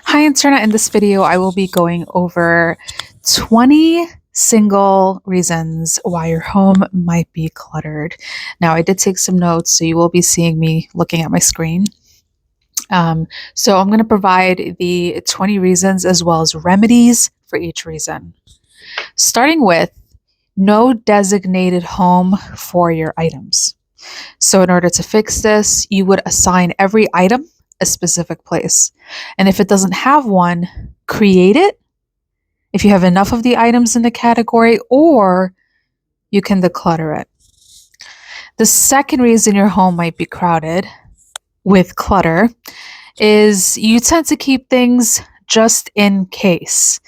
Hi, Internet. In this video, I will be going over 20 single reasons why your home might be cluttered. Now, I did take some notes, so you will be seeing me looking at my screen. So, I'm going to provide the 20 reasons as well as remedies for each reason. Starting with no designated home for your items. So, in order to fix this, you would assign every item a specific place. And if it doesn't have one, create it if you have enough of the items in the category, or you can declutter it. The second reason your home might be crowded with clutter is you tend to keep things just in case.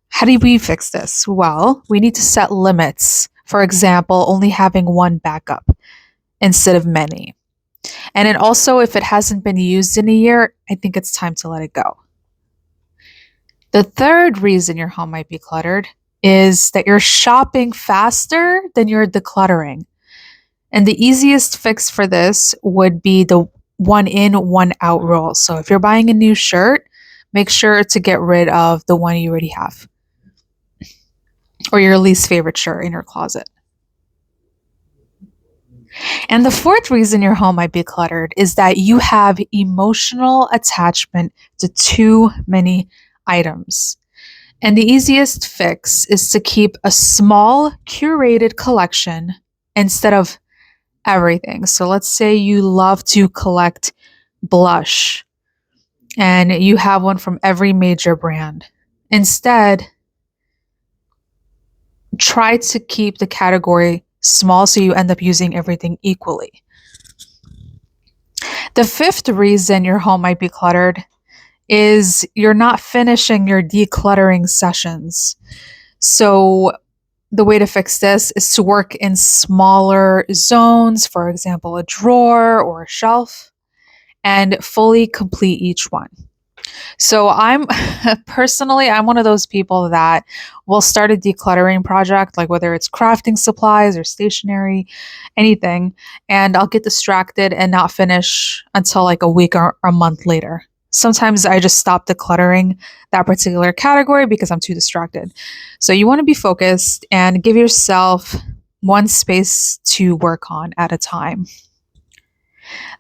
How do we fix this? Well, we need to set limits. For example, only having one backup instead of many. And then also, if it hasn't been used in a year, I think it's time to let it go. The third reason your home might be cluttered is that you're shopping faster than you're decluttering. And the easiest fix for this would be the one in, one out rule. So if you're buying a new shirt, make sure to get rid of the one you already have or your least favorite shirt in your closet. And the fourth reason your home might be cluttered is that you have emotional attachment to too many items. And the easiest fix is to keep a small, curated collection instead of everything. So let's say you love to collect blush and you have one from every major brand. Instead, try to keep the category small so you end up using everything equally. The fifth reason your home might be cluttered is you're not finishing your decluttering sessions. So the way to fix this is to work in smaller zones, for example, a drawer or a shelf, and fully complete each one. So I'm personally, I'm one of those people that will start a decluttering project, like whether it's crafting supplies or stationery, anything, and I'll get distracted and not finish until like a week or a month later. Sometimes I just stop decluttering that particular category because I'm too distracted. So you want to be focused and give yourself one space to work on at a time.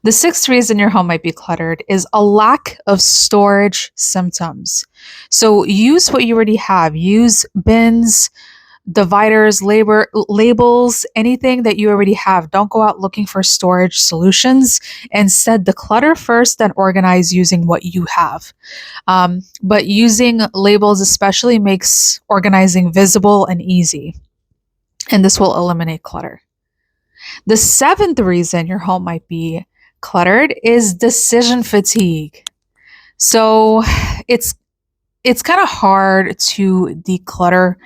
The sixth reason your home might be cluttered is a lack of storage symptoms. So use what you already have. Use bins, dividers, labels, anything that you already have. Don't go out looking for storage solutions. Instead, declutter first, then organize using what you have. But using labels especially makes organizing visible and easy. And this will eliminate clutter. The seventh reason your home might be cluttered is decision fatigue. So it's kind of hard to declutter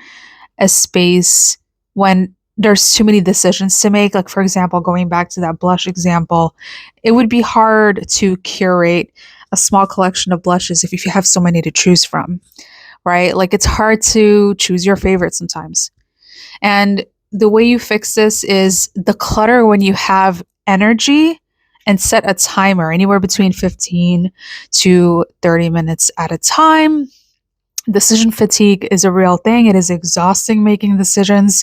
a space when there's too many decisions to make. Like, for example, going back to that blush example, it would be hard to curate a small collection of blushes if you have so many to choose from, right? Like, it's hard to choose your favorite sometimes. And the way you fix this is declutter when you have energy and set a timer anywhere between 15 to 30 minutes at a time. Decision fatigue is a real thing. It is exhausting making decisions.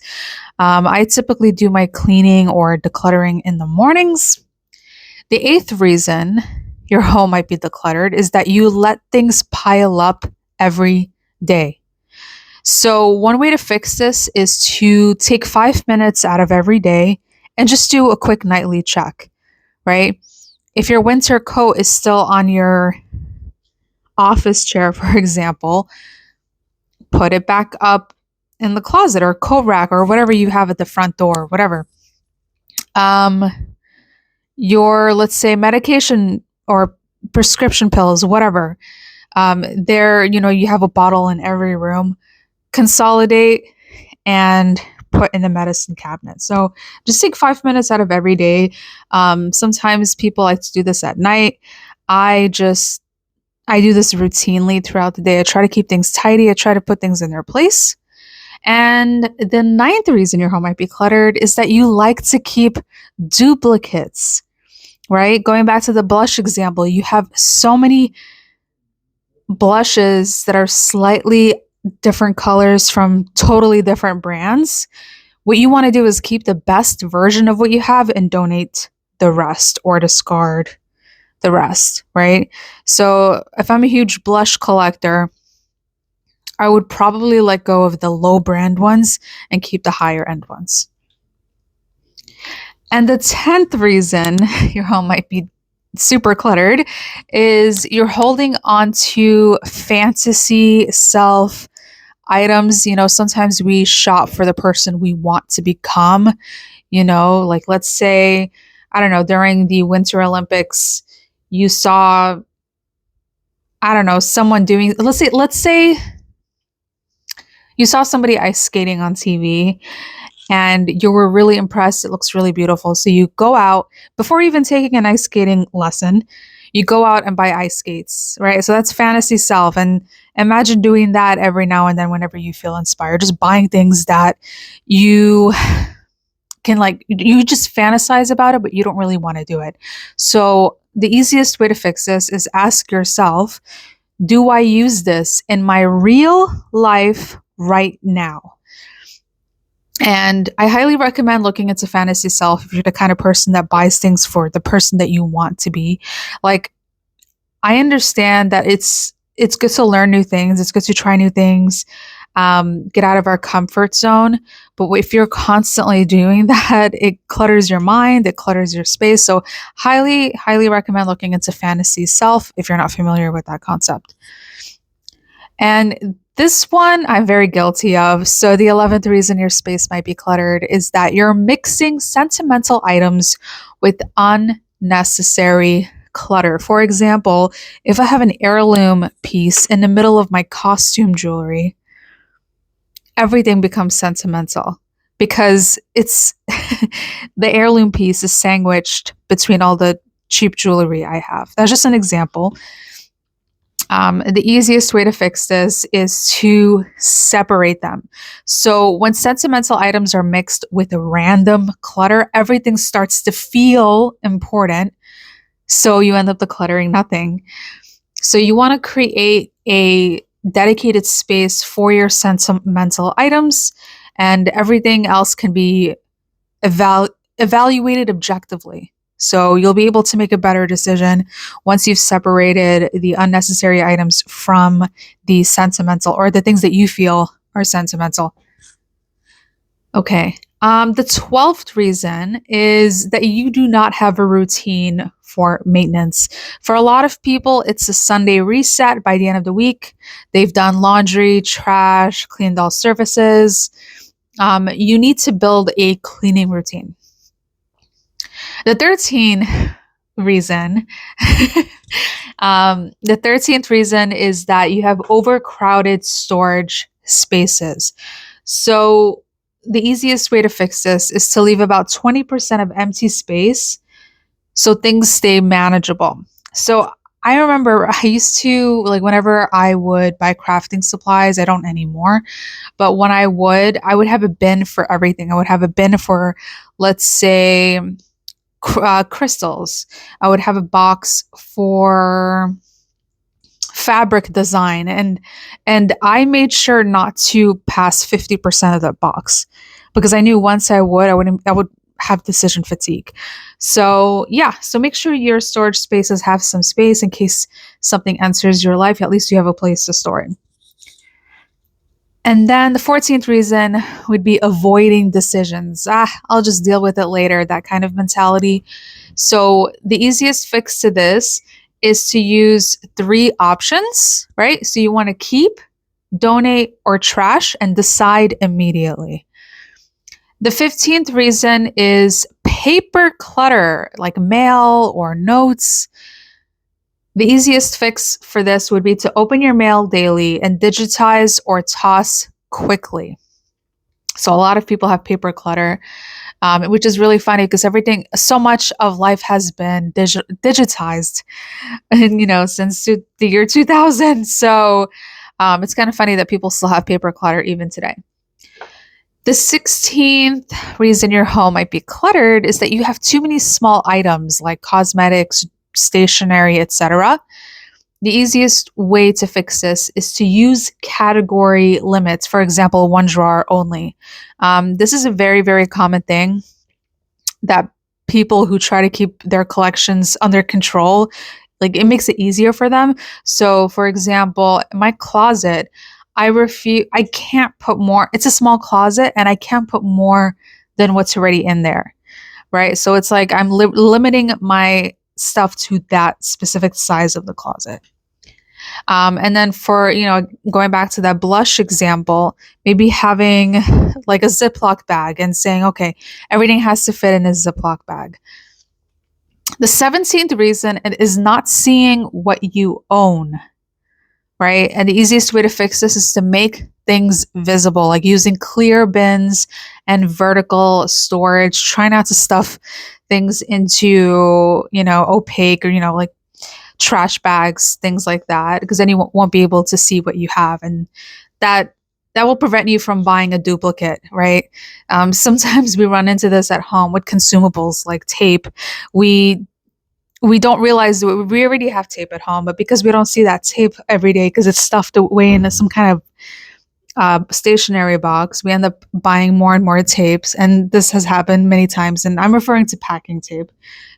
I typically do my cleaning or decluttering in the mornings. The eighth reason your home might be decluttered is that you let things pile up every day. So, one way to fix this is to take 5 minutes out of every day and just do a quick nightly check, right? If your winter coat is still on your office chair, for example, put it back up in the closet or coat rack or whatever you have at the front door, whatever. Your, let's say, medication or prescription pills, whatever. You have a bottle in every room. Consolidate and put in the medicine cabinet. So just take 5 minutes out of every day. Sometimes people like to do this at night. I do this routinely throughout the day. I try to keep things tidy. I try to put things in their place. And the ninth reason your home might be cluttered is that you like to keep duplicates, right? Going back to the blush example, you have so many blushes that are slightly different colors from totally different brands, what you want to do is keep the best version of what you have and donate the rest or discard the rest, right? So if I'm a huge blush collector, I would probably let go of the low brand ones and keep the higher end ones. And the 10th reason your home might be super cluttered is you're holding on to fantasy self items. Sometimes we shop for the person we want to become. Like let's say, I don't know, during the Winter Olympics, you saw, I don't know, someone doing, let's say you saw somebody ice skating on TV and you were really impressed. It looks really beautiful. So you go out before even taking an ice skating lesson, you go out and buy ice skates, right? So that's fantasy self. And imagine doing that every now and then whenever you feel inspired, just buying things that you can, like, you just fantasize about it, but you don't really want to do it. So the easiest way to fix this is ask yourself, do I use this in my real life right now? And I highly recommend looking into fantasy self if you're the kind of person that buys things for the person that you want to be. Like, I understand that it's good to learn new things, it's good to try new things, get out of our comfort zone. But if you're constantly doing that, it clutters your mind, it clutters your space. So highly, highly recommend looking into fantasy self if you're not familiar with that concept. And this one I'm very guilty of. So, the 11th reason your space might be cluttered is that you're mixing sentimental items with unnecessary clutter. For example, if I have an heirloom piece in the middle of my costume jewelry, everything becomes sentimental because it's the heirloom piece is sandwiched between all the cheap jewelry I have. That's just an example. The easiest way to fix this is to separate them. So when sentimental items are mixed with random clutter, everything starts to feel important. So you end up decluttering nothing. So you want to create a dedicated space for your sentimental items, and everything else can be evaluated objectively. So you'll be able to make a better decision once you've separated the unnecessary items from the sentimental, or the things that you feel are sentimental. Okay. The 12th reason is that you do not have a routine for maintenance. For a lot of people, it's a Sunday reset by the end of the week. They've done laundry, trash, cleaned all surfaces. You need to build a cleaning routine. The 13th reason, the 13th reason is that you have overcrowded storage spaces. So the easiest way to fix this is to leave about 20% of empty space so things stay manageable. So I remember I used to, like, whenever I would buy crafting supplies, I don't anymore, but when I would have a bin for everything. I would have a bin for, let's say, crystals. I would have a box for fabric design, and I made sure not to pass 50% of that box because I knew once I would have decision fatigue. So yeah, so make sure your storage spaces have some space in case something enters your life. At least you have a place to store it. And then the 14th reason would be avoiding decisions. I'll just deal with it later, that kind of mentality. So the easiest fix to this is to use 3 options, right? So you want to keep, donate, or trash, and decide immediately. The 15th reason is paper clutter, like mail or notes. The easiest fix for this would be to open your mail daily and digitize or toss quickly. So a lot of people have paper clutter, which is really funny because so much of life has been digitized, and since the year 2000. So it's kind of funny that people still have paper clutter even today. The 16th reason your home might be cluttered is that you have too many small items like cosmetics, stationery, etc. the easiest way to fix this is to use category limits. For example, one drawer only. This is a very, very common thing that people who try to keep their collections under control, like it makes it easier for them. So, for example, in my closet, I can't put more. It's a small closet and I can't put more than what's already in there, right? So it's like I'm limiting my stuff to that specific size of the closet. And then for, going back to that blush example, maybe having like a Ziploc bag and saying, okay, everything has to fit in a Ziploc bag. The 17th reason is not seeing what you own, right? And the easiest way to fix this is to make things visible, like using clear bins and vertical storage. Try not to stuff things into, opaque or, like trash bags, things like that, because then you won't be able to see what you have. And that will prevent you from buying a duplicate, right? Sometimes we run into this at home with consumables like tape. We don't realize that we already have tape at home, but because we don't see that tape every day because it's stuffed away in some kind of stationery box, we end up buying more and more tapes. And this has happened many times. And I'm referring to packing tape,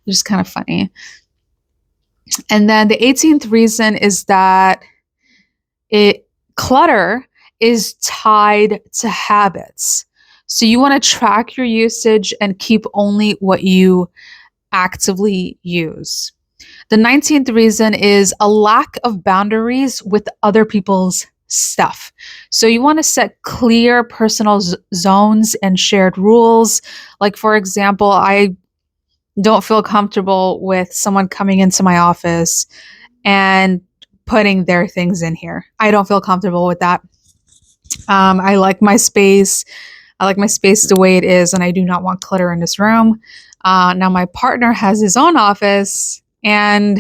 which is kind of funny. And then the 18th reason is that clutter is tied to habits. So you want to track your usage and keep only what you actively use. The 19th reason is a lack of boundaries with other people's stuff. So you want to set clear personal zones and shared rules. Like, for example, I don't feel comfortable with someone coming into my office and putting their things in here. I don't feel comfortable with that. I like my space. I like my space the way it is, and I do not want clutter in this room. Now, my partner has his own office, and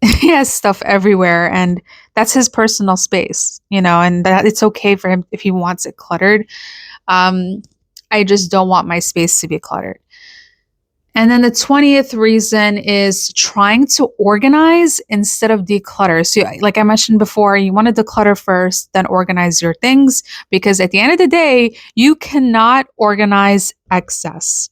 he has stuff everywhere, and that's his personal space, and that it's okay for him if he wants it cluttered. I just don't want my space to be cluttered. And then the 20th reason is trying to organize instead of declutter. So, like I mentioned before, you want to declutter first, then organize your things, because at the end of the day, you cannot organize excess.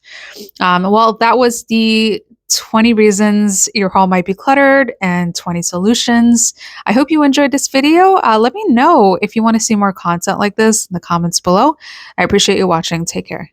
Well, that was the 20 reasons your home might be cluttered and 20 solutions. I hope you enjoyed this video. Let me know if you want to see more content like this in the comments below. I appreciate you watching. Take care.